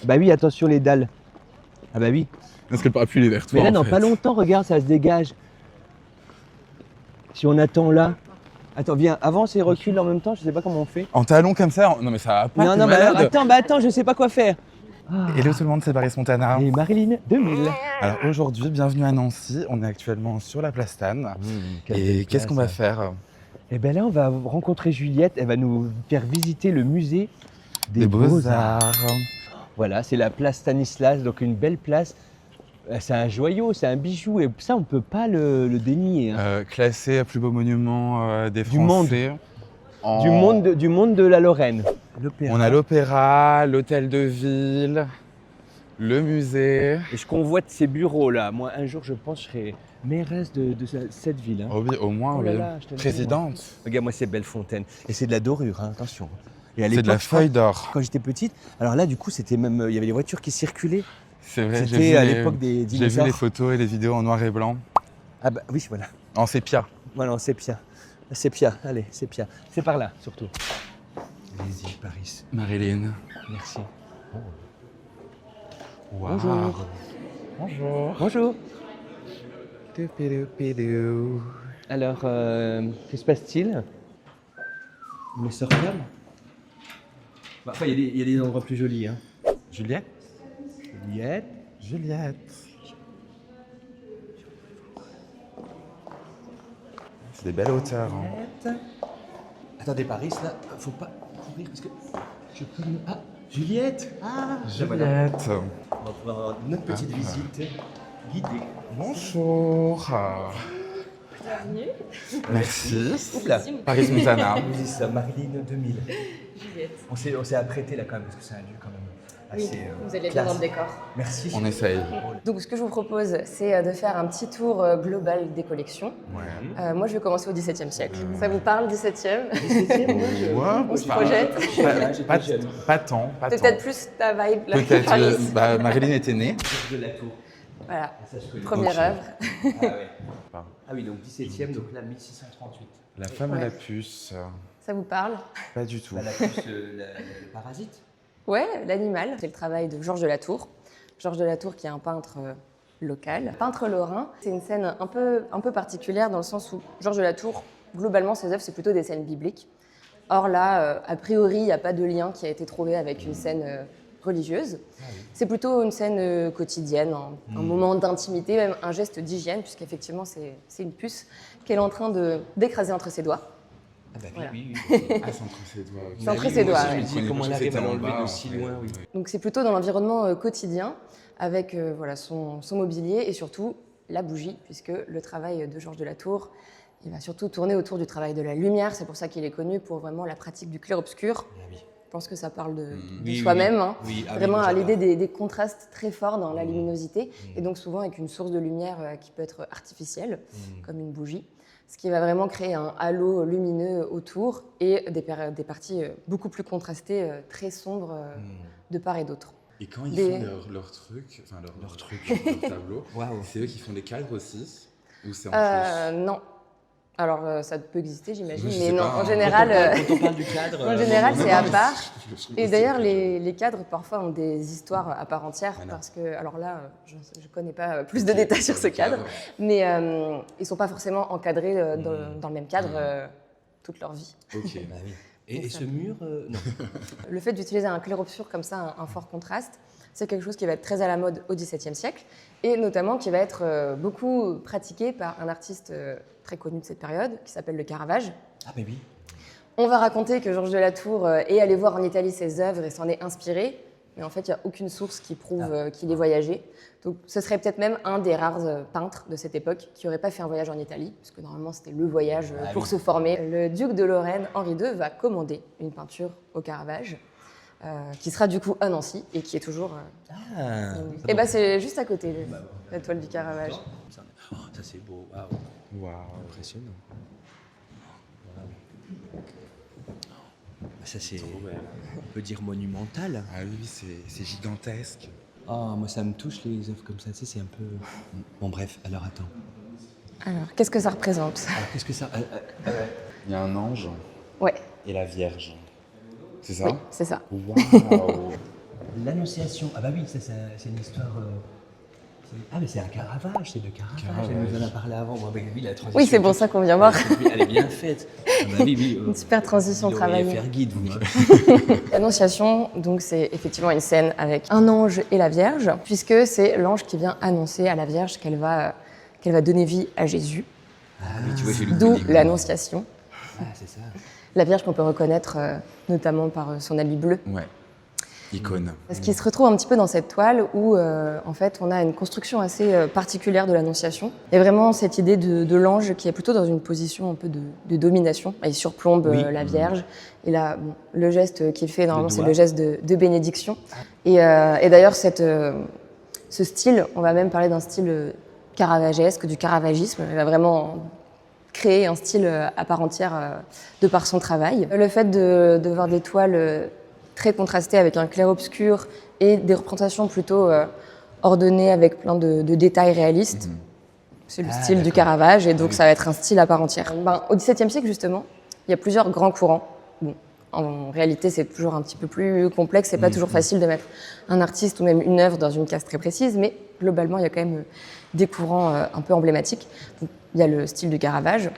Bah oui, attention les dalles. Ah bah oui. Est-ce que le parapluie il est vers toi Mais là, en dans fait pas longtemps, regarde, ça se dégage. Si on attend là. Attends, viens, avance et recule en même temps, je sais pas comment on fait. En talons comme ça, non mais ça va pas, Non, t'es non, malade. attends, je sais pas quoi faire. Hello tout le monde, c'est Paris Montana. Et Marilyn 2000. Alors aujourd'hui, bienvenue à Nancy, on est actuellement sur la place Tannes. Et qu'est-ce qu'on va faire? Eh ben là, on va rencontrer Juliette, elle va nous faire visiter le musée des Beaux-Arts. Voilà, c'est la place Stanislas, donc une belle place. C'est un joyau, c'est un bijou, et ça, on ne peut pas le dénier. Hein. Classé plus beau monument des Du monde. Français. Du monde de la Lorraine. On a l'opéra, l'hôtel de ville, le musée. Et je convoite ces bureaux-là. Moi, un jour, je pense, je serai mairesse de cette ville. Hein. Oh oui, au moins, Oh là oui. là, je te le dis, Présidente. Regarde, moi, c'est Bellefontaine. Et c'est de la dorure, hein, attention. Et à C'est de la l'époque, je crois, feuille d'or. quand j'étais petite, alors là, du coup, c'était même, il y avait les voitures qui circulaient. C'est vrai, C'était à l'époque des j'ai vu dinosaures. les photos et les vidéos en noir et blanc. Ah bah oui, voilà. En sépia. Voilà, en sépia. Sépia, allez, sépia. C'est par là, surtout. Allez-y, Paris. Marilyn. Merci. Wow. Bonjour. Bonjour. Bonjour. Toupidou-pidou. Alors, que se passe-t-il? On est sortable? Bah, enfin, il y a des endroits plus jolis. Hein. Juliette. Juliette. Juliette. C'est des belles hauteurs. Hein. Attendez, Paris, là, faut pas courir parce que je peux... Ah, Juliette. Ah, Juliette. On va pouvoir avoir notre petite visite guidée. Bonjour. Bienvenue. Merci. Oula. Paris Montana. Oui, c'est ça, Marilyn 2000. Juliette. On s'est apprêté là quand même parce que c'est un lieu quand même Oui, assez vous allez bien dans le décor. Merci. On essaye. Donc, ce que je vous propose, c'est de faire un petit tour global des collections. Ouais. Moi, je vais commencer au XVIIe siècle. Ça vous parle, 17e? On se Pas- projette. Pas tant. Peut-être plus ta vibe, là, Peut-être. Paris. Marilyn était née. De la tour. Voilà, Ça, je connais. première Ok. œuvre. Ah oui, donc 17e, donc là 1638. La femme à la puce. Ça vous parle? Pas du tout. Bah, la puce, le parasite. Ouais, l'animal. C'est le travail de Georges de la Tour. Georges de la Tour, qui est un peintre local, peintre lorrain. C'est une scène un peu particulière dans le sens où Georges de la Tour, globalement, ses œuvres, c'est plutôt des scènes bibliques. Or là, a priori, il n'y a pas de lien qui a été trouvé avec une scène religieuse. C'est plutôt une scène quotidienne, un moment d'intimité, même un geste d'hygiène, puisqu'effectivement, c'est une puce qu'elle est en train d'écraser entre ses doigts. Ah bah Voilà. oui. Ah, c'est entre ses doigts. ok. C'est entre ses doigts, Je ouais. me dis comment elle arrive à l'enlever de si loin. Oui. Donc c'est plutôt dans l'environnement quotidien, avec voilà, son mobilier et surtout la bougie, puisque le travail de Georges de la Tour, il va surtout tourner autour du travail de la lumière. C'est pour ça qu'il est connu pour vraiment la pratique du clair-obscur. Ah oui. Je pense que ça parle de Oui, soi-même. oui. Hein. Oui, ah oui, Vraiment moi, à j'adore. l'idée des contrastes très forts dans la luminosité, et donc souvent avec une source de lumière qui peut être artificielle, comme une bougie, ce qui va vraiment créer un halo lumineux autour et des parties beaucoup plus contrastées, très sombres de part et d'autre. Et quand ils Des- font leur truc, enfin leur tableau, Waouh. c'est eux qui font les cadres aussi? Ou c'est en plus? Non. Alors ça peut exister, j'imagine, Je mais sais non, pas, en hein. général... Quand on parle du cadre. En général, c'est à mais part. je Et sais d'ailleurs, que- les cadres, parfois, ont des histoires à part entière, Voilà. parce que, alors là, je ne connais pas plus de détails sur ce cadre, mais ils ne sont pas forcément encadrés dans le même cadre toute leur vie. Ok. Bah oui. Et ce mur, non. Le fait d'utiliser un clair-obscur comme ça, un fort contraste, c'est quelque chose qui va être très à la mode au XVIIe siècle, et notamment qui va être beaucoup pratiqué par un artiste très connu de cette période, qui s'appelle le Caravage. Ah bah oui. On va raconter que Georges de la Tour est allé voir en Italie ses œuvres et s'en est inspiré, mais en fait, il n'y a aucune source qui prouve qu'il ait voyagé. Donc, ce serait peut-être même un des rares peintres de cette époque qui n'aurait pas fait un voyage en Italie, parce que normalement, c'était le voyage pour se former. Le duc de Lorraine, Henri II, va commander une peinture au Caravage, qui sera du coup à Nancy et qui est toujours. Ah. Et bah, c'est juste à côté, la toile du Caravage. Oh, ça c'est beau. Waouh. Waouh. Impressionnant. Ça c'est, Trop belle. on peut dire monumental. Ah oui, c'est gigantesque. Ah, moi ça me touche les œuvres comme ça, tu sais, c'est un peu... Bon bref, alors attends. Alors, qu'est-ce que ça représente? Alors qu'est-ce que ça... Il y a un ange Ouais, et la Vierge. C'est ça? oui, c'est ça. Waouh. l'Annonciation. Ah bah oui, ça c'est une histoire... Ah mais c'est un Caravage, c'est de Caravage. Elle nous en a parlé avant. Moi, bah, oui, la transition. Oui, c'est pour ça qu'on vient voir. Elle est bien faite. Ah bah oui, Une super transition vous devriez travaillée. faire guide, vous. Hein. L'Annonciation, donc c'est effectivement une scène avec un ange et la Vierge, puisque c'est l'ange qui vient annoncer à la Vierge qu'elle va donner vie à Jésus. Ah oui, tu vois, j'ai lu. D'où l'Annonciation. Ah, c'est ça. La Vierge qu'on peut reconnaître notamment par son habit bleu. Ouais. Icône. Ce qui se retrouve un petit peu dans cette toile où, en fait, on a une construction assez particulière de l'Annonciation. Il y a vraiment cette idée de l'ange qui est plutôt dans une position un peu de domination. Il surplombe la Vierge. Et là, bon, le geste qu'il fait, normalement, c'est le geste de bénédiction. Et d'ailleurs, ce style, on va même parler d'un style caravagesque, du caravagisme. Il va vraiment créer un style à part entière de par son travail. Le fait de voir des toiles très contrastées avec un clair-obscur et des représentations plutôt ordonnées avec plein de détails réalistes, c'est le style du Caravage et donc ça va être un style à part entière. Au XVIIe siècle justement, il y a plusieurs grands courants. Bon, en réalité, c'est toujours un petit peu plus complexe, c'est pas toujours facile de mettre un artiste ou même une œuvre dans une case très précise, mais globalement, il y a quand même des courants un peu emblématiques. Donc, il y a le style du Caravage,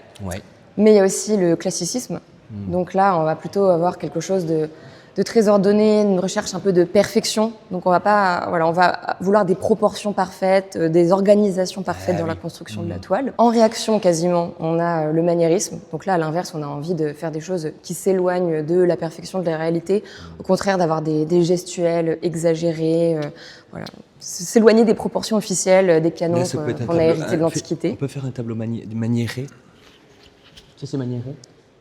mais il y a aussi le classicisme. Donc là, on va plutôt avoir quelque chose de très ordonné, une recherche un peu de perfection. Donc on va vouloir des proportions parfaites, des organisations parfaites dans la construction de la toile. En réaction, quasiment, on a le maniérisme. Donc là, à l'inverse, on a envie de faire des choses qui s'éloignent de la perfection de la réalité. Au contraire, d'avoir des gestuels exagérés, s'éloigner des proportions officielles, des canons qu'on a hérités de l'Antiquité. On peut faire un tableau maniéré. Ça, c'est maniéré.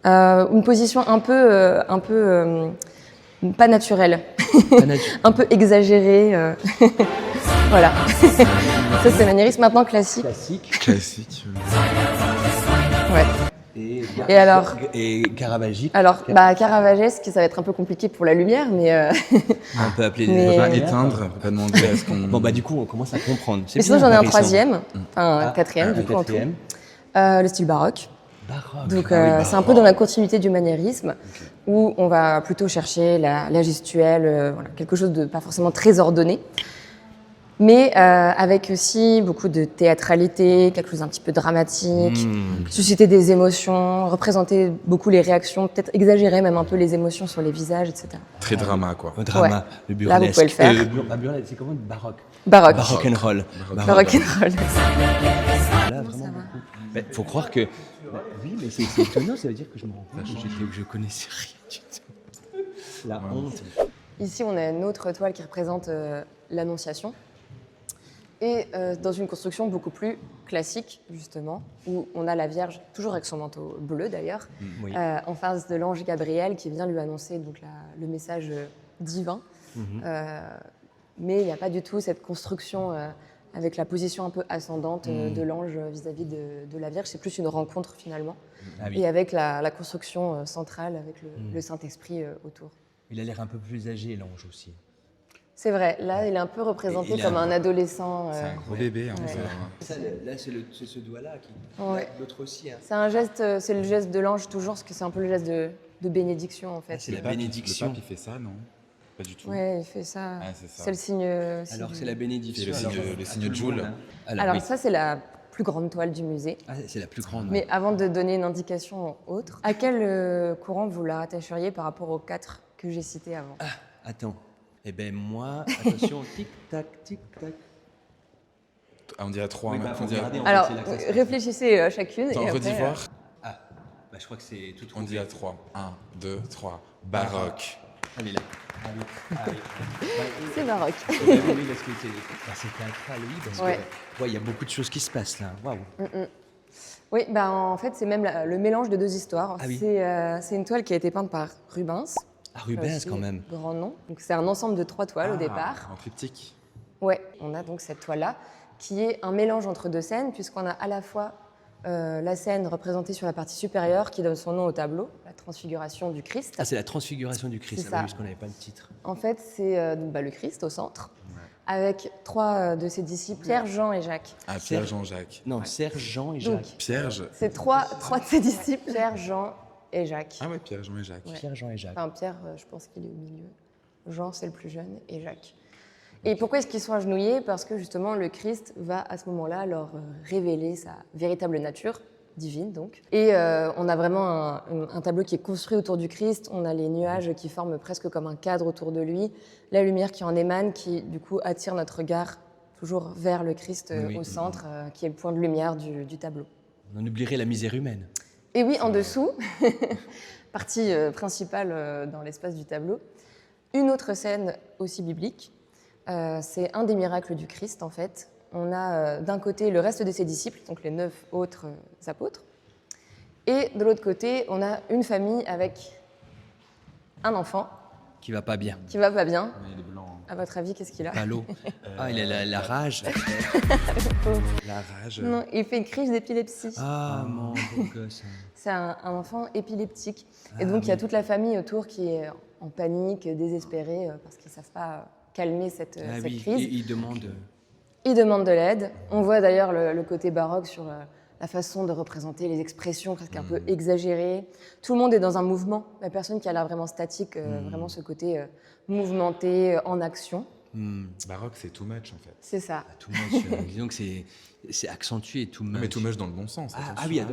Une position un peu pas naturelle, un peu exagérée. Voilà. Ça, c'est maniérisme. Maintenant, classique. Classique. Ouais. Et alors Et caravagique. Alors, caravagesque, ça va être un peu compliqué pour la lumière, mais... On peut appeler Mais- On va les pas éteindre, on va pas demander à ce qu'on... Bon, bah du coup, on commence à comprendre. C'est Mais sinon, bien, j'en ai un Paris, ça. troisième, enfin un quatrième, du Un coup, en tout. quatrième. Le style baroque. Baroque. Donc, Ah oui, c'est un peu dans la continuité du maniérisme, où on va plutôt chercher la gestuelle, quelque chose de pas forcément très ordonné, mais avec aussi beaucoup de théâtralité, quelque chose un petit peu dramatique, susciter des émotions, représenter beaucoup les réactions, peut-être exagérer même un peu les émotions sur les visages, etc. Très drama, quoi. Au drama, Ouais. le Là, burlesque. vous pouvez le faire. Burlesque, c'est comment baroque. Baroque. Baroque and roll. Baroque and roll. Là, vraiment beaucoup. Mais faut croire que... oui, mais c'est étonnant, ça veut dire que je me rends compte que je connaissais rien du tout. La honte. Ici, on a une autre toile qui représente l'Annonciation. Et dans une construction beaucoup plus classique, justement, où on a la Vierge, toujours avec son manteau bleu d'ailleurs, Oui. en face de l'ange Gabriel qui vient lui annoncer donc, le message divin. Mais il n'y a pas du tout cette construction avec la position un peu ascendante de l'ange vis-à-vis de la Vierge. C'est plus une rencontre finalement. Ah oui. Et avec la construction centrale, avec le Saint-Esprit autour. Il a l'air un peu plus âgé, l'ange aussi. C'est vrai, là il est un peu représenté Et il a comme un- un adolescent. C'est un gros bébé, hein. Ouais. c'est- Ça, là, c'est ce doigt-là qui... Ouais. L'autre aussi. Hein. C'est un geste, c'est le geste de l'ange toujours, parce que c'est un peu le geste de bénédiction en fait. C'est la Le pape, bénédiction. Le pape, il fait ça, non? Pas du tout. Ouais, il fait ça. Ah, c'est ça. C'est le signe. Alors, c'est la bénédiction. C'est le signe- alors, le à signe tout le Joule. monde, hein. Alors oui. ça, c'est la plus grande toile du musée. Ah, c'est la plus grande. Mais avant de donner une indication autre, à quel courant vous la rattacheriez par rapport aux 4 que j'ai cités avant? Attends. Eh ben moi, attention, tic-tac, tic-tac. Ah, on dit à 3, Oui, hein, bah, faut on dit à... regarder, en Alors, fait, c'est là que ça se passe. réfléchissez chacune. Attends, et après, redis voir. Ah, bah, je crois que c'est tout On trouvé. dit à 3. 1, 2, 3. Baroque. Allez, là. Ah oui. Ah oui. c'est baroque. Oui, oui, parce que c'est théâtral, oui, parce Ouais. que il y a beaucoup de choses qui se passent là. Waouh. Oui, bah, en fait, c'est même le mélange de deux histoires. Ah oui. C'est une toile qui a été peinte par Rubens. Ah, Rubens Aussi, quand même. Grand nom. Donc c'est un ensemble de 3 toiles au départ. En triptyque. Ouais, on a donc cette toile-là qui est un mélange entre deux scènes puisqu'on a à la fois la scène représentée sur la partie supérieure qui donne son nom au tableau, la transfiguration du Christ. Ah, c'est la transfiguration du Christ. C'est Ah, oui, ça. parce qu'on n'avait pas le titre. En fait, c'est le Christ au centre avec 3 de ses disciples, Pierre, Jean et Jacques. Ah, Pierre, Jean-Jacques. Non, Serge, Jean et Donc, Jacques. Pierre, c'est trois de ses disciples, Pierre, Jean et Jacques. Ah ouais, Pierre, Jean et Jacques. Ouais. Pierre, Jean et Jacques. Enfin, Pierre, je pense qu'il est au milieu. Jean, c'est le plus jeune, et Jacques. Et pourquoi est-ce qu'ils sont agenouillés? Parce que justement, le Christ va à ce moment-là leur révéler sa véritable nature, divine donc. Et on a vraiment un tableau qui est construit autour du Christ, on a les nuages qui forment presque comme un cadre autour de lui, la lumière qui en émane, qui du coup attire notre regard toujours vers le Christ au centre, qui est le point de lumière du tableau. On oublierait la misère humaine. Et oui, en dessous, partie principale dans l'espace du tableau, une autre scène aussi biblique, c'est un des miracles du Christ en fait. On a d'un côté le reste de ses disciples, donc les 9 autres apôtres, et de l'autre côté, on a une famille avec un enfant Qui va pas bien. qui va pas bien. Il est blanc. À votre avis, qu'est-ce qu'il a? Pas l'eau. Ah, il a la rage. La rage. Non, il fait une crise d'épilepsie. Ah, mon beau gosse. C'est un enfant épileptique. Et donc, il y a toute la famille autour qui est en panique, désespérée, parce qu'ils ne savent pas calmer cette crise. Il demande... Ils demandent de l'aide. On voit d'ailleurs le côté baroque sur la façon de représenter les expressions presque un peu exagérées. Tout le monde est dans un mouvement. La personne qui a l'air vraiment statique, vraiment ce côté mouvementé, en action. Baroque, c'est too much en fait. C'est ça. Too much. Disons que c'est accentué, too much. Mais too much dans le bon sens. Ah attention.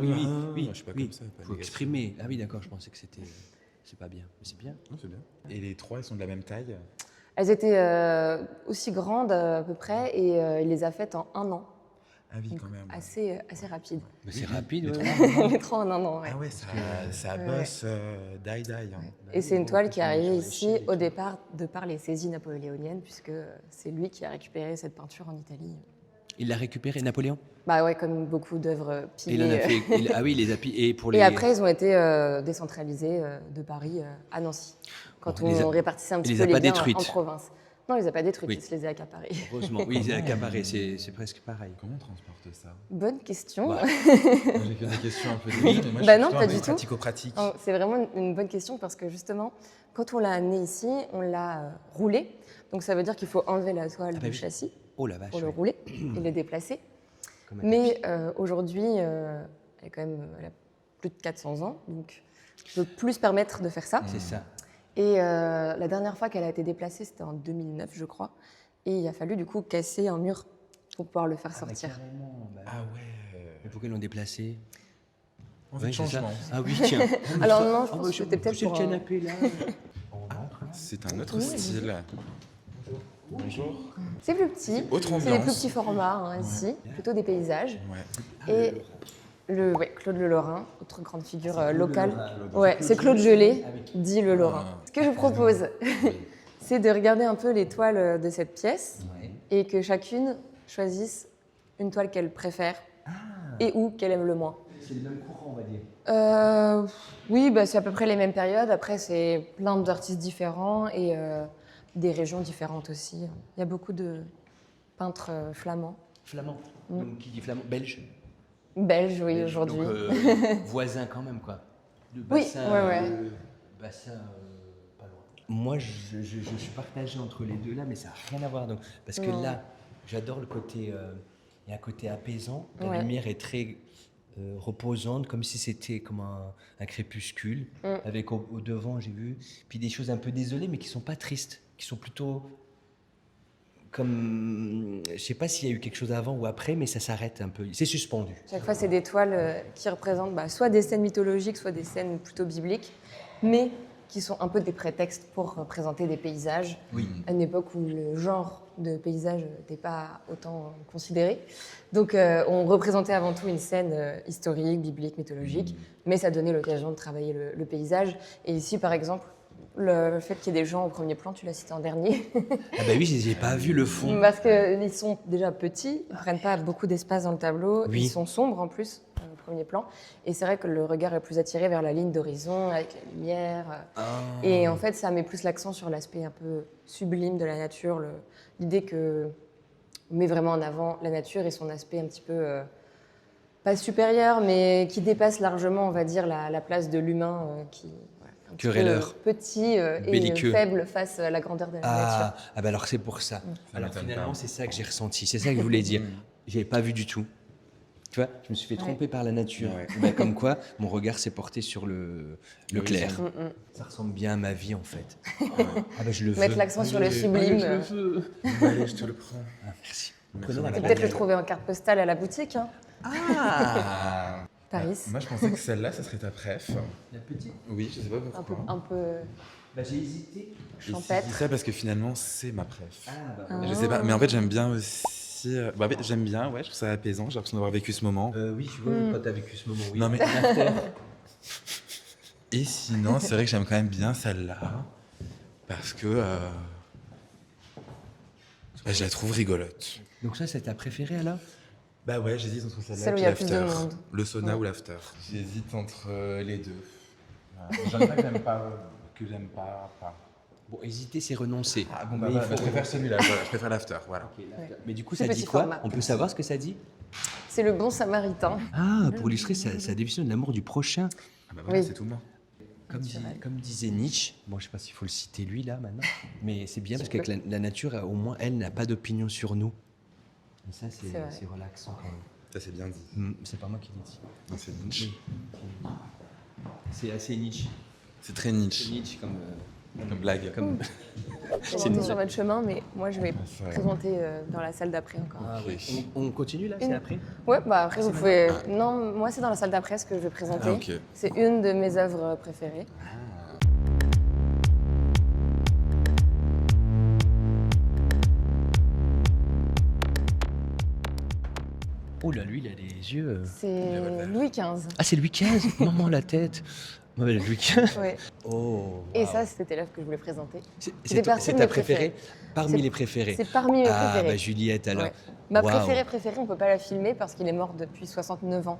oui. Je suis pas oui. comme ça. Pas Faut négatif. exprimer. Ah oui, d'accord, je pensais que c'était... C'est pas bien. Mais c'est bien. Non, c'est bien. Et les 3, ils sont de la même taille? Elles étaient aussi grandes à peu près et il les a faites en 1 an. Ah oui, quand même. Assez rapide. Mais c'est rapide, Les ouais. Les 3 en 1 an, ouais. Ah ouais, ça bosse die. Hein. Et c'est une toile qui est arrivée ici au départ de par les saisies napoléoniennes, puisque c'est lui qui a récupéré cette peinture en Italie. Il l'a récupéré, Napoléon? Bah ouais, comme beaucoup d'œuvres Et il en a pilées. fait... Ah oui, il les a pillés. Et pour les... Et après, ils ont été décentralisés de Paris à Nancy, quand Bon, on répartissait un il petit les peu a les pas biens détruites. en province. Non, il les a pas détruites, Oui. il se les a accaparés. Heureusement. Oui, il est accaparé, c'est presque pareil. Comment on transporte ça? Bonne question. Bah, J'ai que des questions un peu débiles, mais moi Bah je non, suis pas plutôt du un tout. pratico-pratique. Oh, c'est vraiment une bonne question parce que justement, quand on l'a amené ici, on l'a roulé. Donc ça veut dire qu'il faut enlever la toile bah du oui. châssis Oh la vache. pour le oui. rouler et le déplacer. Comme un Mais aujourd'hui, elle a plus de 400 ans, donc je peux plus se permettre de faire ça. C'est ça. Et la dernière fois qu'elle a été déplacée, c'était en 2009, je crois. Et il a fallu du coup casser un mur pour pouvoir le faire sortir. Ah ouais. Mais pourquoi ils l'ont déplacé? On veut Ouais, de c'est ça. changement. Ah oui, tiens. Alors non, je Ah, pense bah, que c'était peut-être poussez le pour un- canapé là. C'est un autre Oui, style. Bonjour. C'est plus petit. Autre C'est des ambiance. plus petits formats hein, ici, plutôt des paysages. Ouais. Et Claude Le Lorrain, autre grande figure locale. Ouais, c'est Claude Gelée, dit Le Lorrain. Ce que je propose, c'est de regarder un peu les toiles de cette pièce et que chacune choisisse une toile qu'elle préfère et ou qu'elle aime le moins. C'est le même courant, on va dire. Oui, bah, c'est à peu près les mêmes périodes. Après, c'est plein d'artistes différents et des régions différentes aussi. Il y a beaucoup de peintres flamands. Flamand. Donc qui dit flamand? Belge. Belges, oui, Belge. aujourd'hui. Donc voisin quand même quoi. Le Oui, bassin, ouais. bassin pas loin. Moi je suis partagé entre les deux là, mais ça n'a rien à voir. Donc, parce que Non. là, j'adore le côté. Il y a un côté apaisant. La Ouais. lumière est très reposante, comme si c'était comme un crépuscule. Avec au devant, j'ai vu. Puis des choses un peu désolées, mais qui sont pas tristes, qui sont plutôt comme. Je sais pas s'il y a eu quelque chose avant ou après, mais ça s'arrête un peu. C'est suspendu. Chaque fois, c'est des toiles qui représentent soit des scènes mythologiques, soit des scènes plutôt bibliques, mais qui sont un peu des prétextes pour représenter des paysages. Oui. À une époque où le genre de paysage n'était pas autant considéré. Donc, on représentait avant tout une scène historique, biblique, mythologique, mais ça donnait l'occasion de travailler le paysage. Et ici, par exemple, le fait qu'il y ait des gens au premier plan, tu l'as cité en dernier, Ah bah oui, j'ai pas vu le fond. parce qu'ils sont déjà petits, ils ne prennent pas beaucoup d'espace dans le tableau, Oui. ils sont sombres en plus au premier plan. Et c'est vrai que le regard est plus attiré vers la ligne d'horizon, avec la lumière. Et en fait, ça met plus l'accent sur l'aspect un peu sublime de la nature, l'idée que on met vraiment en avant la nature et son aspect un petit peu, pas supérieur, mais qui dépasse largement, on va dire, la place de l'humain qui voilà, un petit peu Querelleur. petit et Belliqueux. faible face à la grandeur de la nature. Ah bah alors c'est pour ça. Alors m'étonne finalement, pas. c'est ça que j'ai ressenti. C'est ça que je voulais dire. J'avais pas vu du tout. Tu vois, je me suis fait tromper par la nature. Ouais. Bah, comme quoi, mon regard s'est porté sur le clair. Mm. Ça ressemble bien à ma vie, en fait. Ah bah, je le veux. Mettre l'accent sur le sublime. Allez, je te le prends. Ah, merci. Merci. Prenons la Tu peux balle. peut-être le trouver en carte postale à la boutique. Hein. Ah Paris. Moi, je pensais que celle-là, ça serait ta préf. La petite. Oui, je sais pas Un peu, pourquoi. un peu Bah, j'ai hésité. champêtre. Je dis ça parce que finalement, c'est ma préf. Ah, bah, Ah. Je sais pas, mais en fait, j'aime bien aussi. Bah, en fait, j'aime bien, ouais, je trouve ça apaisant. J'ai l'impression d'avoir vécu ce moment. oui, tu vois, quand t'as vécu ce moment, oui. Non, mais- L'after. Et sinon, c'est vrai que j'aime quand même bien celle-là. Parce que. Je la trouve rigolote. Donc ça, c'est ta préférée, alors? Bah ouais, j'hésite entre celle-là Celle où et il y a plus de l'after. monde. Le sauna Ouais. ou l'after. J'hésite entre les deux. J'en ai pas que j'aime pas. Pas. Bon, hésiter, c'est renoncer. Ah bon, bah, Mais voilà, il faut- je préfère celui-là, voilà, je préfère l'after, voilà. Ok, l'after. Mais du coup, Plus ça dit petit quoi? format. On peut savoir ce que ça dit? C'est le bon samaritain. Ah, pour illustrer sa définition de l'amour du prochain. Ah bah voilà, Oui. c'est tout moi. Comme disait Nietzsche, bon, je sais pas s'il faut le citer lui là maintenant, mais c'est bien parce Tu que la nature, au moins, elle n'a pas d'opinion sur nous. Et ça, C'est vrai. c'est relaxant quand même. Ça, c'est bien dit. C'est pas moi qui l'ai dit. Non, c'est Nietzsche. Oui. C'est assez Nietzsche. C'est très C'est Nietzsche. Nietzsche comme. Comme blague. comme... C'est une- sur votre chemin, mais moi je vais c'est vrai. présenter dans la salle d'après encore. Ah, oui. Oui. On continue là, c'est Une- après? Ouais, bah après vous pouvez. Non, moi c'est dans la salle d'après ce que je vais présenter. Ah, ok. C'est une de mes œuvres préférées. Oh là, lui, il a des yeux. C'est Revolver. Louis XV. Ah, c'est Louis XV. Maman, la tête. Ouais, Louis XV. Ouais. Oh. Et wow. ça, c'était l'œuvre que je voulais présenter. C'est fait partie c'est de ta mes préférée parmi C'est- les préférées. C'est parmi mes Ah, préférées. bah Juliette alors. Ouais. Ma Waouh. préférée, on peut pas la filmer parce qu'il est mort depuis 69 ans.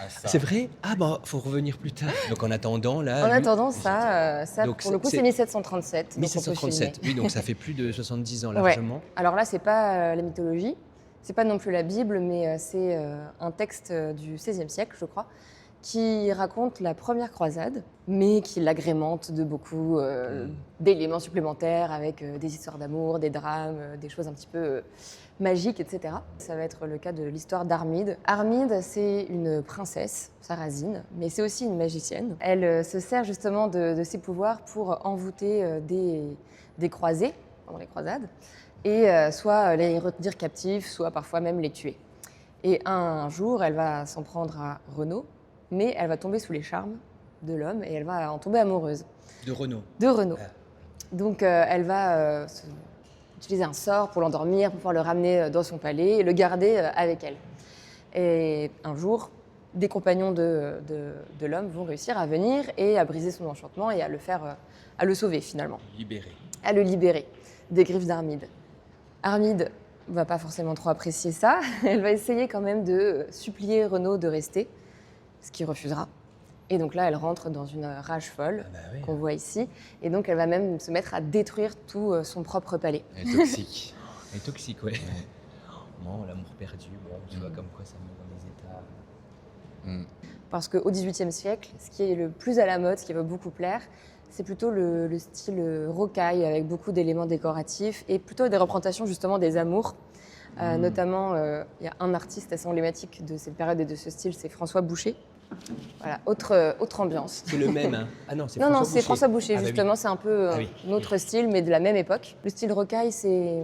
Ça. C'est vrai? Ah bah faut revenir plus tard. Donc en attendant là. En lui- attendant, ça Donc, pour le coup, c'est- c'est 1737. donc on peut 1737. filmer. Oui, donc ça fait plus de 70 ans Ouais. largement. Alors là, c'est pas la mythologie, c'est pas non plus la Bible, mais c'est un texte du XVIe siècle, je crois, qui raconte la première croisade, mais qui l'agrémente de beaucoup d'éléments supplémentaires avec des histoires d'amour, des drames, des choses un petit peu magiques, etc. Ça va être le cas de l'histoire d'Armide. Armide, c'est une princesse sarrasine, mais c'est aussi une magicienne. Elle se sert justement de ses pouvoirs pour envoûter des croisés pendant les croisades, et soit les retenir captifs, soit parfois même les tuer. Et un jour, elle va s'en prendre à Renaud, mais elle va tomber sous les charmes de l'homme et elle va en tomber amoureuse De Renaud. de Renaud. Ah. Donc elle va utiliser un sort pour l'endormir, pour pouvoir le ramener dans son palais et le garder avec elle. Et un jour, des compagnons de l'homme vont réussir à venir et à briser son enchantement et à le faire, à le sauver finalement, Libéré. à le libérer des griffes d'Armide. Armide va pas forcément trop apprécier ça. Elle va essayer quand même de supplier Renaud de rester, ce qu'il refusera. Et donc là, elle rentre dans une rage folle Ah bah oui. qu'on voit ici. Et donc, elle va même se mettre à détruire tout son propre palais. Elle est toxique. Elle est toxique, ouais. Bon, l'amour perdu, bon, tu vois comme quoi ça met dans des états. Parce qu'au XVIIIe siècle, ce qui est le plus à la mode, ce qui va beaucoup plaire, c'est plutôt le style rocaille, avec beaucoup d'éléments décoratifs et plutôt des représentations justement des amours. Notamment, il y a un artiste assez emblématique de cette période et de ce style, c'est François Boucher. Voilà, autre ambiance. C'est le même, hein? Ah non, c'est Non, François non, c'est François Boucher, Ah bah oui. justement, c'est un peu Ah oui. un autre style, mais de la même époque. Le style rocaille, c'est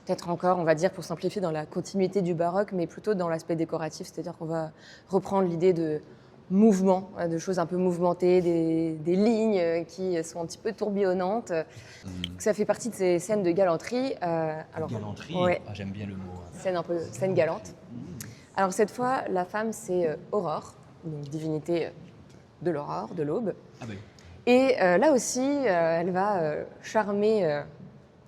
peut-être encore, on va dire, pour simplifier, dans la continuité du baroque, mais plutôt dans l'aspect décoratif, c'est-à-dire qu'on va reprendre l'idée de mouvement, de choses un peu mouvementées, des lignes qui sont un petit peu tourbillonnantes. Ça fait partie de ces scènes de galanterie. Galanterie. Ouais, Ah, j'aime bien le mot. scène galante. Alors cette fois, la femme, c'est Aurore, donc divinité de l'aurore, de l'aube. Ah bah oui. Et là aussi, elle va charmer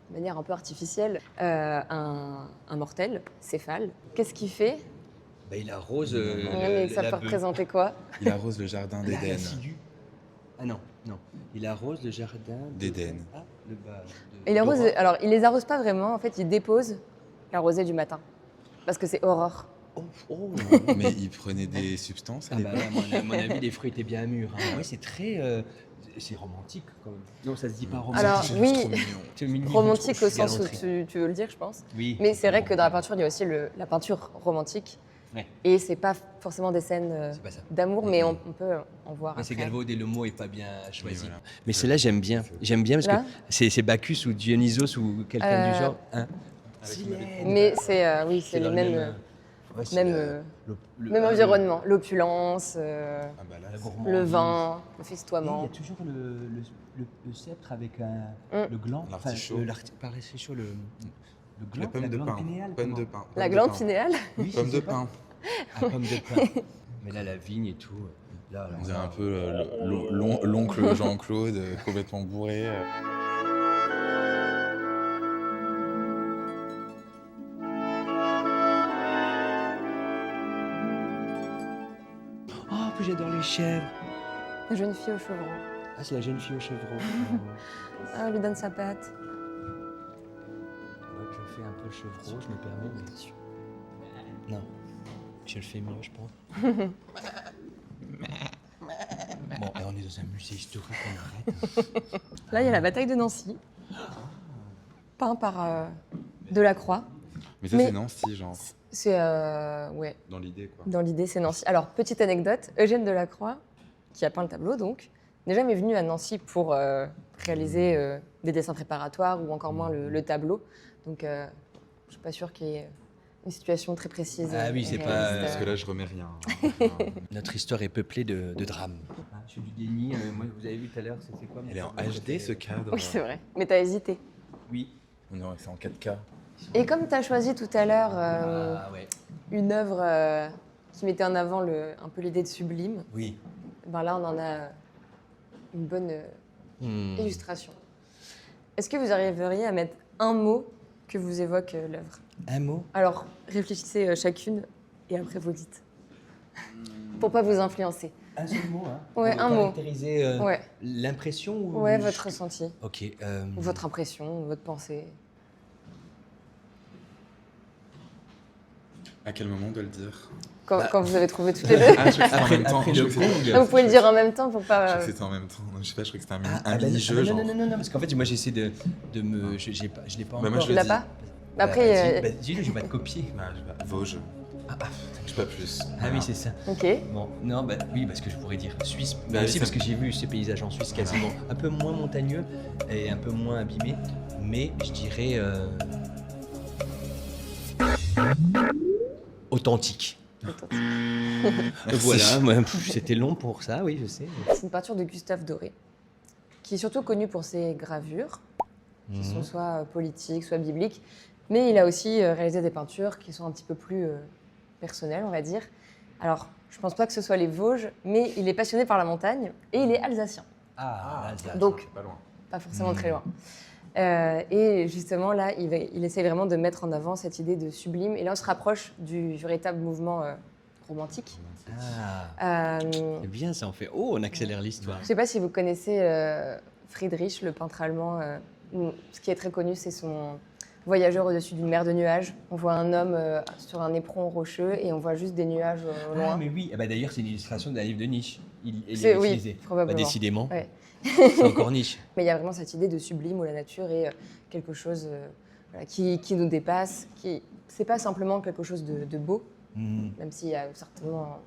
de manière un peu artificielle un mortel, Céphale. Qu'est-ce qu'il fait? Bah, il arrose Mais ça peut représenter quoi? Il arrose le jardin La d'Éden. ciguë. Ah non, non. Il arrose le jardin D'Éden. Ah, le bas. de- Il arrose, d'Aurore. alors, il les arrose pas vraiment, en fait, il dépose la rosée du matin. Parce que c'est Aurore. Oh, oh. Mais il prenait des substances à Ah bah, l'époque. à mon avis, les fruits étaient bien mûrs. Hein. Oui, c'est très. C'est romantique quand même. Non, ça se dit pas romantique. Alors, C'est oui. juste trop mignon. C'est mignon, Romantique trop au sens où galanterie. tu veux le dire, je pense. Oui. Mais c'est vrai que dans la peinture, il y a aussi la peinture romantique. Ouais. Et c'est pas forcément des scènes C'est pas ça. d'amour, mais on peut en voir Mais c'est après. galvaudé, le mot est pas bien choisi. Oui, voilà. Mais celle-là, j'aime bien. J'aime bien parce Là que c'est Bacchus ou Dionysos ou quelqu'un du genre. Hein. Mais c'est oui, c'est les dans le mêmes, même, ouais, c'est même, même environnement. L'opulence, Ah bah là, la c'est- gourmandise. le vin, le Et il y festoiement. a toujours le sceptre avec le gland, L'artichaut. pas l'artichaut, le gland, la pomme de glande pain. pinéale, Pomme comment de pain. La pomme de glande pain. pinéale. Oui, Pomme je de sais pas. pain. Ah, pomme de pain. Mais là, la vigne et tout. Là, alors, On dirait là, un peu l'oncle Jean-Claude complètement bourré. Oh, puis j'adore les chèvres. La jeune fille au chevreau. Ah, c'est la jeune fille au chevreau. Ah, on lui donne sa patte. Je fais un peu le chevreau, je me permets, mais... Non, je le fais mieux, je pense. Bon, et on est dans un musée historique, on arrête. Là, il y a la bataille de Nancy, peint par Delacroix. Mais ça, Mais- c'est Nancy, genre, C'est ouais, dans l'idée, quoi. dans l'idée, c'est Nancy. Alors, petite anecdote, Eugène Delacroix, qui a peint le tableau, donc, n'est jamais venu à Nancy pour réaliser des dessins préparatoires ou encore moins le tableau. Donc, je ne suis pas sûre qu'il y ait une situation très précise. Ah oui, c'est pas- réaliste. Parce que là, je remets rien. Notre histoire est peuplée de drames. Je fais du déni, moi, vous avez vu tout à l'heure, c'était quoi Elle est en HD, ce cadre. Oui, c'est vrai. Mais t'as hésité. Oui. Non, c'est en 4K. Et comme tu as choisi tout à l'heure Ah ouais. une œuvre qui mettait en avant un peu l'idée de sublime, Oui. ben là, on en a une bonne illustration. Est-ce que vous arriveriez à mettre un mot que vous évoque l'œuvre? Un mot? Alors, réfléchissez chacune et après vous dites. Pour pas vous influencer. Un seul mot, hein? Ouais, Pour un mot. caractériser Ouais. l'impression ou... Ouais, votre ressenti, Ok. votre impression, votre pensée. À quel moment on doit le dire? Quand vous avez trouvé toutes les deux. Ah, je crois que c'était en même temps. après Je le crois que c'était- gong. Vous pouvez le dire en même temps pour Je pas. crois que c'était en même temps. Non, je sais pas, je crois que c'était un Ah, ben, mini-jeu, non, genre. non, parce qu'en fait, moi, j'essaie de me... Je l'ai pas Bah, encore. moi, je Tu le l'as dis. pas? Après, Dis-le, je vais pas te copier. Bah, je sais pas, Vosges. Je sais pas plus. Ah oui, c'est ça. ok. Bon, non, bah oui, parce que je pourrais dire Suisse. Bah Bah oui, aussi ça- parce que j'ai vu ces paysages en Suisse quasiment un peu moins montagneux et un peu moins abîmés, mais je dirais authentique. Voilà, moi, c'était long pour ça, oui, je sais. C'est une peinture de Gustave Doré, qui est surtout connu pour ses gravures, qui sont soit politiques, soit bibliques. Mais il a aussi réalisé des peintures qui sont un petit peu plus personnelles, on va dire. Alors, je pense pas que ce soit les Vosges, mais il est passionné par la montagne et il est alsacien. Ah, là, Donc, Pas loin. pas forcément très loin. Et justement, là, il essaie vraiment de mettre en avant cette idée de sublime. Et là, on se rapproche du véritable mouvement romantique. Ah, Euh, c'est bien ça, on fait. Oh, on accélère l'histoire. Je ne sais pas si vous connaissez Friedrich, le peintre allemand. Ce qui est très connu, c'est son Voyageur au-dessus d'une mer de nuages. On voit un homme sur un éperon rocheux et on voit juste des nuages au loin. Ah, mais oui, eh ben, d'ailleurs, c'est une illustration d'un livre de Nietzsche. Il C'est- l'a oui, utilisé. probablement. Bah, décidément, Ouais. c'est encore Nietzsche. Mais il y a vraiment cette idée de sublime où la nature est quelque chose voilà, qui nous dépasse. C'est pas simplement quelque chose de beau, même s'il y a certainement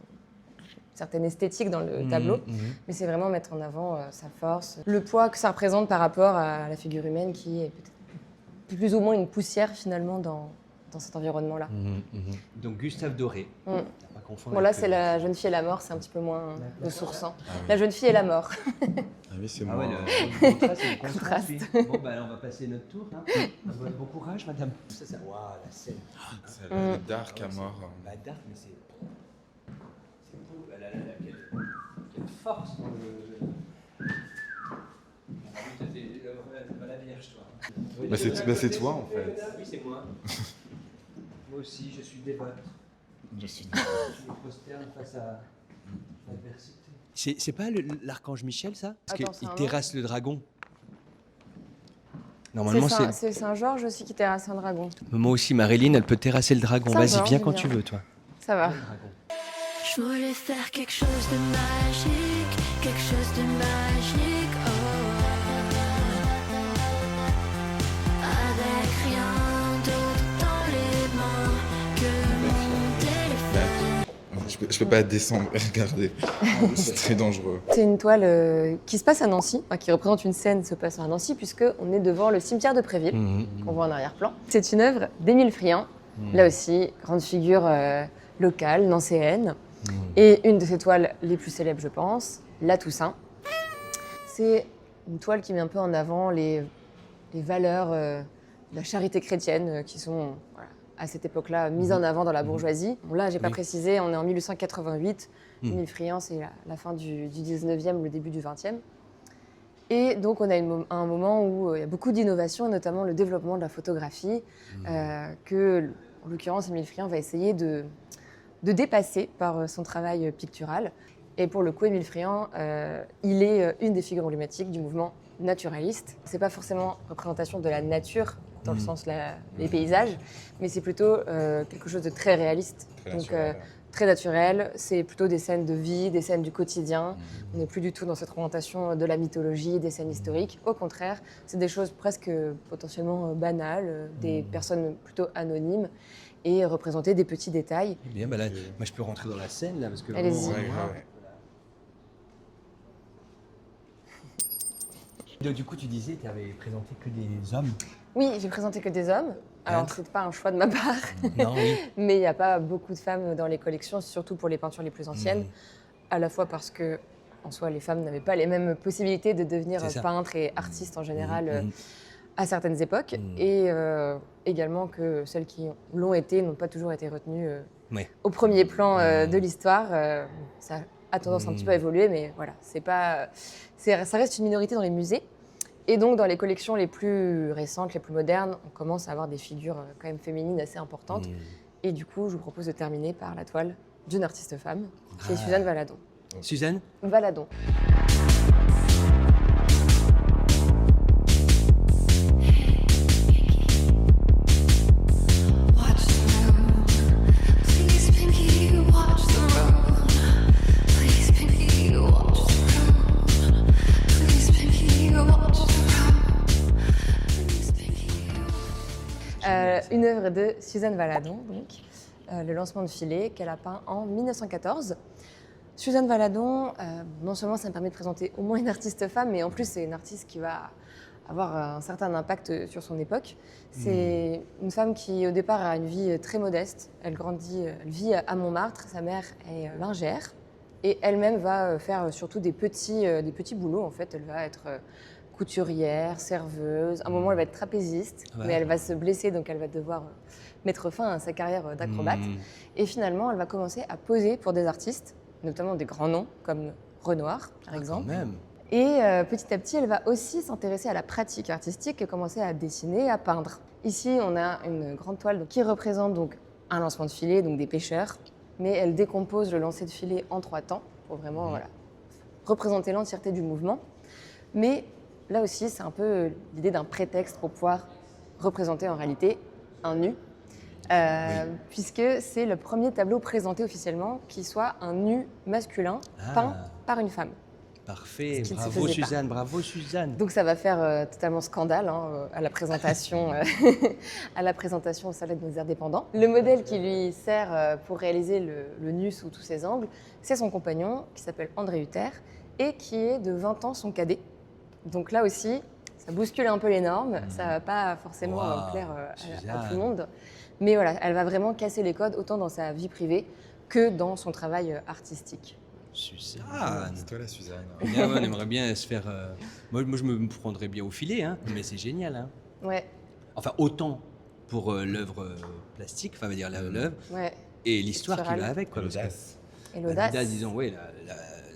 certaine esthétique dans le tableau, mais c'est vraiment mettre en avant sa force, le poids que ça représente par rapport à la figure humaine qui est peut-être plus ou moins une poussière finalement dans cet environnement-là. Donc Gustave Doré. Mm. T'as pas confondre Bon là avec c'est le- la jeune fille et la mort, c'est un petit peu moins de sourçant. Ah oui. La jeune fille et la mort. Ah oui, c'est Ah moi. ouais, le contraste, c'est le contraste. Contraste. Oui. Bon, bah, on va passer notre tour. Hein. Bon courage, madame. Ça, waouh, la scène. Ça a l'air dark à mort. Bah, dark, mais c'est beau. Quelle force dans le. C'est pas la Vierge, toi. Bah, c'est toi, en fait. Oui, c'est moi. Moi aussi, je suis dévote. Je suis... Je me prosterne face à l'adversité. C'est pas l'archange Michel, ça? Parce Attends, c'est qu'il un terrasse le dragon. Normalement, C'est Saint-Georges aussi qui terrasse un dragon. Moi aussi, Marilyn, elle peut terrasser le dragon. Vas-y, Saint-Georges, viens quand bien. tu veux, toi. Ça va. Je voulais faire quelque chose de magique, quelque chose de magique, oh. Avec rien d'autre dans les mains que mon téléphone. je peux pas descendre et regarder. C'est très dangereux. C'est une toile qui se passe à Nancy, enfin, qui représente une scène se passant à Nancy, puisqu'on est devant le cimetière de Préville, qu'on voit en arrière-plan. C'est une œuvre d'Émile Friant, là aussi, grande figure locale, nancéenne. Et une de ses toiles les plus célèbres, je pense, La Toussaint. C'est une toile qui met un peu en avant les valeurs de la charité chrétienne qui sont, voilà, à cette époque-là, mises en avant dans la bourgeoisie. Bon, là, j'ai pas précisé, on est en 1888. Émile Friant, c'est la fin du 19e, le début du 20e. Et donc, on a un moment où il y a beaucoup d'innovations, et notamment le développement de la photographie, que, en l'occurrence, Émile Friant va essayer de dépasser par son travail pictural. Et pour le coup, Émile Friant, il est une des figures emblématiques du mouvement naturaliste. C'est pas forcément représentation de la nature, dans le sens les paysages, mais c'est plutôt quelque chose de très réaliste. Donc très naturel, c'est plutôt des scènes de vie, des scènes du quotidien. On n'est plus du tout dans cette représentation de la mythologie, des scènes historiques. Au contraire, c'est des choses presque potentiellement banales, des personnes plutôt anonymes, et représenter des petits détails. Eh bien, bah là, moi je peux rentrer dans la scène là parce que Allez-y. Donc, du coup, tu disais que tu avais présenté que des hommes. Oui, j'ai présenté que des hommes. Alors, Peintres. c'est pas un choix de ma part, Non, oui. mais il n'y a pas beaucoup de femmes dans les collections, surtout pour les peintures les plus anciennes, à la fois parce que, en soi, les femmes n'avaient pas les mêmes possibilités de devenir C'est ça. peintres et artistes en général à certaines époques, et également que celles qui l'ont été n'ont pas toujours été retenues Ouais. au premier plan de l'histoire. Ça a tendance un petit peu à évoluer, mais voilà, ça reste une minorité dans les musées. Et donc, dans les collections les plus récentes, les plus modernes, on commence à avoir des figures quand même féminines assez importantes. Et du coup, je vous propose de terminer par la toile d'une artiste femme, qui est Suzanne Valadon. Suzanne. Valadon. Watch the road. Please, Pinky, watch the road. Please, Pinky, watch the road. Please, Pinky, watch the road. Please, Pinky. Une œuvre de Suzanne Valadon, donc, le lancement de filet qu'elle a peint en 1914. Suzanne Valadon, non seulement ça me permet de présenter au moins une artiste femme, mais en plus c'est une artiste qui va avoir un certain impact sur son époque. C'est une femme qui au départ a une vie très modeste. Elle vit à Montmartre, sa mère est lingère, et elle-même va faire surtout des petits boulots en fait. Elle va être couturière, serveuse. À un moment, elle va être trapéziste, mais elle va se blesser, donc elle va devoir mettre fin à sa carrière d'acrobate. Et finalement, elle va commencer à poser pour des artistes, notamment des grands noms, comme Renoir, par exemple. Quand même. Et petit à petit, elle va aussi s'intéresser à la pratique artistique et commencer à dessiner, à peindre. Ici, on a une grande toile qui représente donc un lancement de filet, donc des pêcheurs, mais elle décompose le lancer de filet en 3 temps, pour vraiment représenter l'entièreté du mouvement. Mais là aussi, c'est un peu l'idée d'un prétexte pour pouvoir représenter en réalité un nu, puisque c'est le premier tableau présenté officiellement qui soit un nu masculin peint par une femme. Parfait, Ce qui ne se bravo faisait pas. Suzanne, bravo Suzanne. Donc ça va faire totalement scandale à la présentation, à la présentation au Salon de nos indépendants. Le modèle qui lui sert pour réaliser le nu sous tous ses angles, c'est son compagnon qui s'appelle André Hutter et qui est de 20 ans son cadet. Donc là aussi, ça bouscule un peu les normes, ça va pas forcément plaire à tout le monde. Mais voilà, elle va vraiment casser les codes autant dans sa vie privée que dans son travail artistique. Suzanne. C'est toi la Suzanne. Bien, on aimerait bien se faire. Moi, je me prendrais bien au filet, hein, mais c'est génial. Hein. Ouais, Enfin, autant pour l'œuvre plastique, enfin, on va dire l'œuvre, ouais. et l'histoire qui Picturale. va avec. Quoi, parce que, L'audace. Et bah, l'audace, disons, ouais,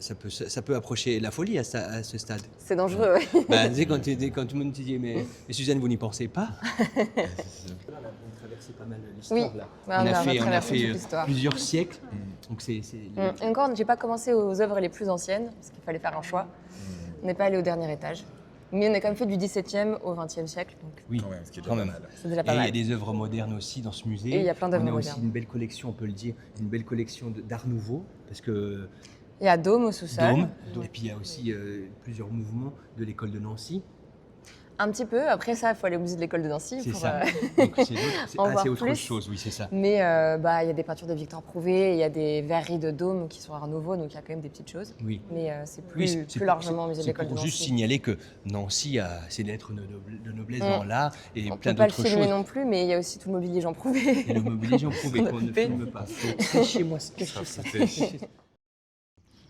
ça peut approcher la folie à ce stade. c'est dangereux. Ouais. Bah, tu sais, quand tout le monde te dit, mais Suzanne, vous n'y pensez pas. On a traversé pas mal l'histoire Oui. là. Ouais, on a retraversé fait toute l'histoire. plusieurs siècles. Donc c'est Et encore, j'ai pas commencé aux œuvres les plus anciennes, parce qu'il fallait faire un choix. On n'est pas allé au dernier étage. Mais on a quand même fait du XVIIe au XXe siècle, donc oui, Quand même, ce qui est quand déjà même. pas mal. c'est déjà Et pas il y a mal. des œuvres modernes aussi dans ce musée. Et il y a plein d'œuvres On a aussi modernes. une belle collection, on peut le dire, une belle collection d'art nouveau, parce que Il y a Dôme au sous-sol. Dôme, et puis il y a aussi plusieurs mouvements de l'école de Nancy. Un petit peu. Après ça, il faut aller au musée de l'école de Nancy. C'est pour, ça. Donc en voir c'est autre plus. chose, oui, c'est ça. Mais il y a des peintures de Victor Prouvé, il y a des verreries de Dôme qui sont Art Nouveau, donc il y a quand même des petites choses. Oui. Mais c'est Oui, plus largement au musée de c'est l'école de pour Nancy. juste signaler que Nancy a ses lettres de noblesse dans l'art et On ne plein peut pas le d'autres filmer choses. non plus, mais il y a aussi tout le mobilier Jean Prouvé. Et le mobilier, j'en prouvais On a qu'on ne coupé. filme pas. Cachez-moi ça. Cachez ça.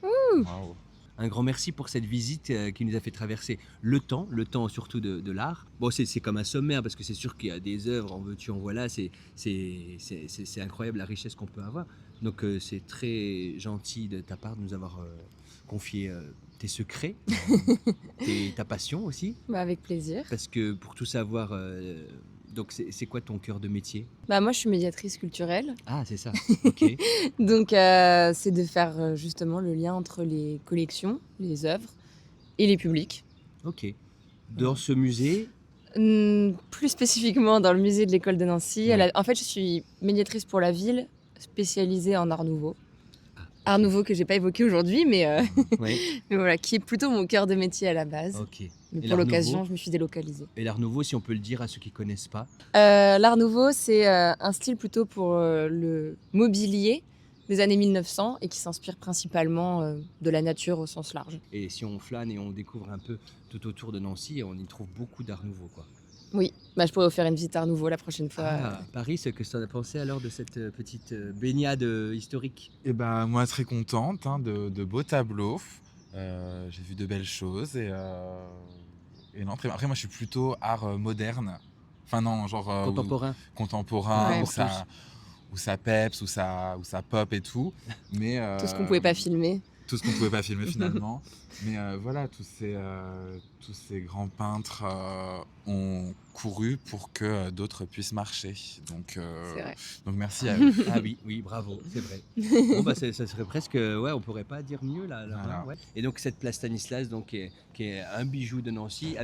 Waouh. Un grand merci pour cette visite qui nous a fait traverser le temps surtout de l'art. Bon, c'est comme un sommaire parce que c'est sûr qu'il y a des œuvres, en veux-tu, en voilà, c'est incroyable la richesse qu'on peut avoir. Donc c'est très gentil de ta part de nous avoir confié tes secrets, ta passion aussi, Avec plaisir. parce que pour tout savoir, donc c'est quoi ton cœur de métier? Moi, je suis médiatrice culturelle. Ah, c'est ça, ok. Donc, c'est de faire justement le lien entre les collections, les œuvres et les publics. Ok. Dans ce musée, Plus spécifiquement dans le musée de l'école de Nancy. Ouais. En fait, je suis médiatrice pour la ville, spécialisée en art nouveau. Art nouveau que j'ai pas évoqué aujourd'hui, mais ouais, voilà, qui est plutôt mon cœur de métier à la base. ok. Mais Et pour l'art l'occasion, nouveau je me suis délocalisée. Et l'art nouveau, si on peut le dire à ceux qui ne connaissent pas. L'art nouveau, c'est un style plutôt pour le mobilier des années 1900 et qui s'inspire principalement de la nature au sens large. Et si on flâne et on découvre un peu tout autour de Nancy, on y trouve beaucoup d'art nouveau, quoi. Oui, je pourrais vous faire une visite art nouveau la prochaine fois. Ah, Paris, ce que tu en as pensé alors de cette petite baignade historique? Et ben moi très contente, hein, de beaux tableaux. J'ai vu de belles choses et non, après moi je suis plutôt art moderne. Enfin non, genre Contemporain. contemporain Ouais. où ça peps, où ça pop et tout. Mais Tout ce qu'on pouvait pas filmer. tout ce qu'on pouvait pas filmer finalement. Mais voilà, tous ces grands peintres ont couru pour que d'autres puissent marcher. Donc C'est vrai. donc merci à eux. Ah oui, bravo, c'est vrai. Bon, bah, ça serait presque, ouais, on pourrait pas dire mieux là. Voilà. Ouais. Et donc cette place Stanislas, donc, qui est un bijou de Nancy,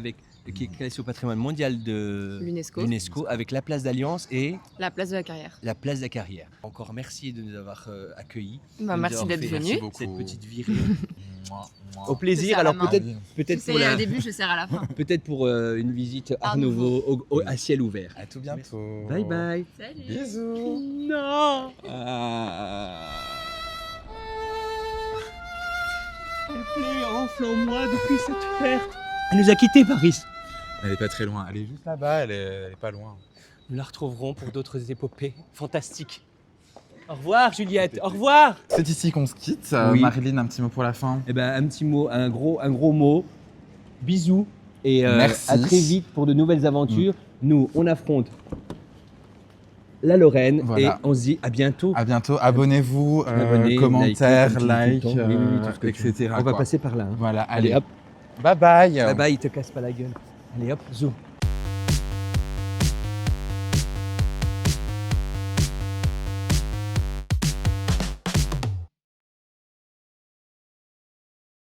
qui est classé au patrimoine mondial de L'UNESCO. avec la place d'Alliance et La place de la Carrière. la place de la Carrière. Encore merci de nous avoir accueillis. Merci avoir d'être fait venu. Merci beaucoup. Cette petite virée. Mouah, mouah. Au Je plaisir. serre la Alors main. peut-être pour au début, je serre à la fin. peut-être pour une visite Art Art Nouveau à ciel ouvert. À tout bientôt. Bye bye. Salut. Bisous. Non. Elle plaît, enfle en moi depuis cette perte. Elle nous a quittés, Paris. Elle est pas très loin. Elle est juste là-bas. Elle est pas loin. Nous la retrouverons pour d'autres épopées fantastiques. Au revoir, Juliette. Au revoir. C'est ici qu'on se quitte. Oui. Marilyn, un petit mot pour la fin. Eh ben, un petit mot, un gros mot. Bisous et Merci. à très vite pour de nouvelles aventures. Nous, on affronte la Lorraine Voilà. et on se dit à bientôt. À bientôt. Abonnez-vous, Abonnez, commentaires, likez, comme tu dis like, tout le temps. Oui, tout ce que tu etc. veux. On va quoi. passer par là. Hein. Voilà. Allez, Allez. hop. Bye bye. Bye bye, il te casse pas la gueule. Allez hop, zoom.